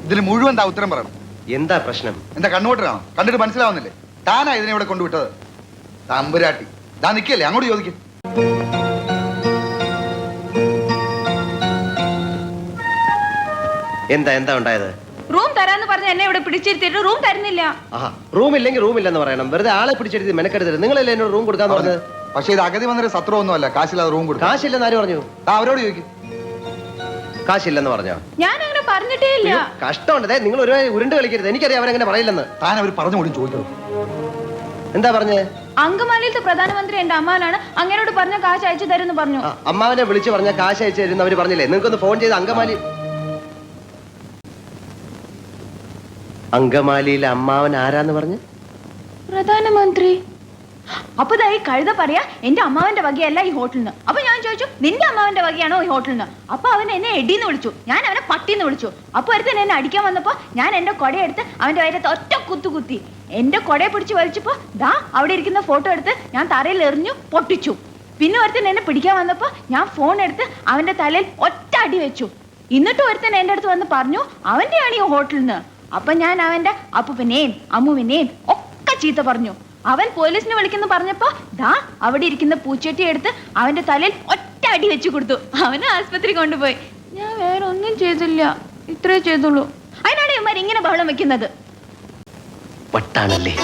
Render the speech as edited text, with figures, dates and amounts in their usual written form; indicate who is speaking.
Speaker 1: ഇതിന് മുഴുവൻ എന്താ ഉത്തരം പറയണം.
Speaker 2: എന്താ പ്രശ്നം?
Speaker 1: എന്താ കണ്ണുകൊട്ടരാണോ? കണ്ടിട്ട് മനസ്സിലാവുന്നില്ലേ? താനാ ഇതിനെ ഇവിടെ കൊണ്ടുവിട്ടത്. തമ്പുരാട്ടി താ നിക്കല്ലേ, അങ്ങോട്ട് ചോദിക്കും.
Speaker 2: എന്താ എന്താ ഉണ്ടായത്?
Speaker 3: റൂം തരാന്ന് പറഞ്ഞ എന്നെ ഇവിടെ പിടിച്ചിരുത്തിട്ട് റൂം തരുന്നില്ല.
Speaker 2: റൂം ഇല്ലെങ്കിൽ റൂം ഇല്ലെന്ന് പറയണം. വെറുതെ ആളെ പിടിച്ചെടുത്ത് മെനക്കെടുത്തത്. നിങ്ങളല്ലേ എന്നോട് റൂം കൊടുക്കാന്ന് പറഞ്ഞത്?
Speaker 1: പക്ഷേ ഇത് അഗതി വന്നൊരു സത്രമൊന്നും അല്ല. കാശില്ലാതെ റൂം കൊടുക്കും.
Speaker 2: കാശില്ലെന്ന് ആര് പറഞ്ഞു?
Speaker 1: അവരോട് ചോദിക്കും.
Speaker 2: കാശില്ലെന്ന് പറഞ്ഞോ?
Speaker 3: ഞാൻ അങ്ങനെ പറഞ്ഞിട്ടേ ഇല്ല.
Speaker 2: കഷ്ടമുണ്ട്. നിങ്ങൾ ഒരു ഉരുണ്ട് കളിക്കരുത്. എനിക്കറിയാം അവരങ്ങനെ പറയില്ലെന്ന്.
Speaker 1: താൻ അവർ പറഞ്ഞു കൂടി ചോദിക്കണം.
Speaker 2: എന്താ പറഞ്ഞേ?
Speaker 3: അങ്കമാലിയിലത്തെ പ്രധാനമന്ത്രി എന്റെ അമ്മാനാണ്, അങ്ങനോട് പറഞ്ഞ കാശ് അയച്ചു തരുമെന്ന് പറഞ്ഞു.
Speaker 2: അമ്മാവനെ വിളിച്ചു പറഞ്ഞ കാശ് അയച്ചു തരുന്ന അവര് പറഞ്ഞില്ലേ? നിങ്ങൾക്കൊന്ന് ഫോൺ ചെയ്ത് അങ്കമാലിയിലെ അമ്മാവൻ ആരാന്ന് പറഞ്ഞു?
Speaker 3: പ്രധാനമന്ത്രി. അപ്പൊ ഈ കഴുത പറയാ എന്റെ അമ്മാവന്റെ വകയല്ല ഈ ഹോട്ടലിന്. അപ്പൊ ഞാൻ ചോദിച്ചു നിന്റെ അമ്മാവന്റെ വകയാണോ ഈ ഹോട്ടലിന്? അപ്പൊ അവൻ എന്നെ എടിന്ന് വിളിച്ചു, ഞാൻ അവനെ പട്ടിന്ന് വിളിച്ചു. അപ്പൊ ഒരുത്തൻ എന്നെ അടിക്കാൻ വന്നപ്പോ ഞാൻ എന്റെ കൊടയെടുത്ത് അവന്റെ വയറ്റത്ത് ഒറ്റ കുത്തി. എന്റെ കൊടയെ പിടിച്ച് വലിച്ചപ്പോ ദാ അവിടെ ഇരിക്കുന്ന ഫോട്ടോ എടുത്ത് ഞാൻ തറയിൽ എറിഞ്ഞു പൊട്ടിച്ചു. പിന്നെ ഒരുത്തൻ എന്നെ പിടിക്കാൻ വന്നപ്പോ ഞാൻ ഫോൺ എടുത്ത് അവന്റെ തലയിൽ ഒറ്റ അടി വെച്ചു. എന്നിട്ട് ഒരുത്തൻ എന്റെ അടുത്ത് വന്ന് പറഞ്ഞു അവന്റെയാണ് ഈ ഹോട്ടലിന്. അപ്പൊ ഞാൻ അവന്റെ അപ്പുവിനെയും അമ്മുവിനെയും ഒക്കെ ചീത്ത പറഞ്ഞു. അവൻ പോലീസിനെ വിളിക്കുന്നു പറഞ്ഞപ്പോ ദാ അവിടെ ഇരിക്കുന്ന പൂച്ചട്ടി എടുത്ത് അവന്റെ തലയിൽ ഒറ്റ അടി വെച്ചു കൊടുത്തു. അവനെ ആസ്പത്രി കൊണ്ടുപോയി. ഞാൻ വേറെ ഒന്നും ചെയ്തില്ല, ഇത്രേ ചെയ്തുള്ളൂ. അതിനാണ് ഇവന്മാർ ഇങ്ങനെ ബഹളം വെക്കുന്നത്.
Speaker 2: വട്ടാണല്ലേ?